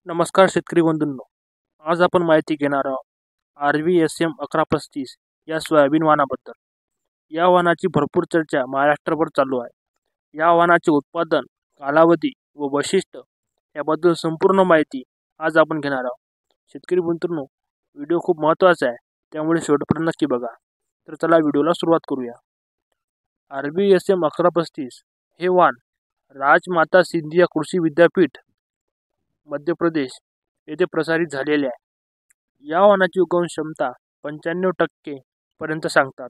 नमस्कार शेतकरी बंधूंनो, आज आपण माहिती घेणार आहोत RVSM 1135 या सोयाबीन वाणाबद्दल. या वाणाची भरपूर चर्चा महाराष्ट्रभर चालू आहे. या वाणाचे उत्पादन, कालावधी व वैशिष्ट्य याबद्दल संपूर्ण माहिती आज आपण घेणार आहोत. शेतकरी बंधूंनो, व्हिडिओ खूप महत्त्वाचा आहे, त्यामुळे शेवटपर्यंत नक्की बघा. तर चला व्हिडिओला सुरुवात करूया. RVSM 1135 हे वाण राजमाता सिंधिया कृषी विद्यापीठ मध्य प्रदेश येथे प्रसारित झालेले आहे. या वाणाची उगवण क्षमता 95% पर्यंत सांगतात.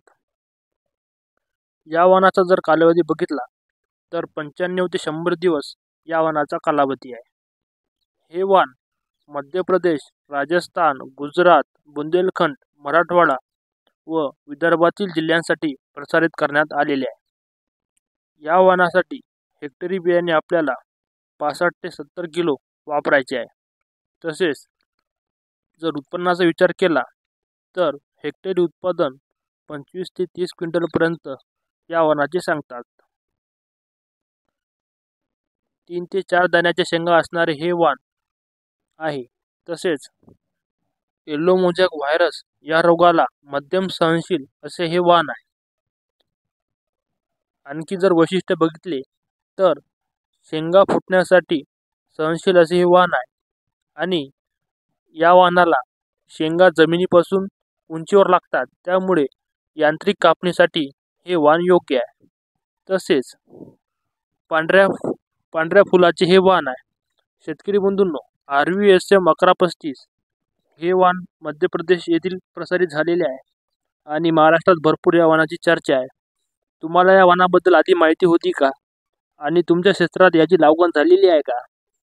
या वाणाचा जर कालावधी बघितला तर 95 ते 100 दिवस या वाणाचा कालावधी आहे. हे वाण मध्य प्रदेश, राजस्थान, गुजरात, बुंदेलखंड, मराठवाडा व विदर्भातील जिल्ह्यांसाठी प्रसारित करण्यात आलेले आहे. या वाणासाठी हेक्टरी बियाणे आपल्याला 65 ते 70 किलो वापरायचे आहे. तसेच जर उत्पन्नाचा विचार केला तर हेक्टरी उत्पादन 25 ते 30 क्विंटलपर्यंत या वाणाचे सांगतात. 3 ते 4 दाण्याच्या शेंगा असणारे हे वाण आहे. तसेच येलो मोजॅक व्हायरस या रोगाला मध्यम सहनशील असे हे वाण आहे. आणखी जर वैशिष्ट्य बघितले तर शेंगा फुटण्यासाठी सहनशील असे हे वाण आहे आणि या वाणाला शेंगा जमिनीपासून उंचीवर लागतात, त्यामुळे यांत्रिक कापणीसाठी हे वाण योग्य आहे. तसेच पांढऱ्या फुलाचे हे वाण आहे. शेतकरी बंधूंनो, RVSM 1135 हे वाण मध्य प्रदेश येथील प्रसारित झालेले आहे आणि महाराष्ट्रात भरपूर या वाणाची चर्चा आहे. तुम्हाला या वाणाबद्दल आधी माहिती होती का? आणि तुमच्या क्षेत्रात याची लागवड झालेली आहे का?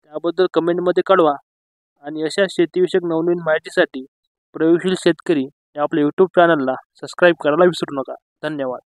त्याबद्दल कमेंटमध्ये कळवा. आणि अशा शेतीविषयक नवनवीन माहितीसाठी प्रयोगशील शेतकरी या आपल्या यूट्यूब चॅनलला सबस्क्राईब करायला विसरू नका. धन्यवाद.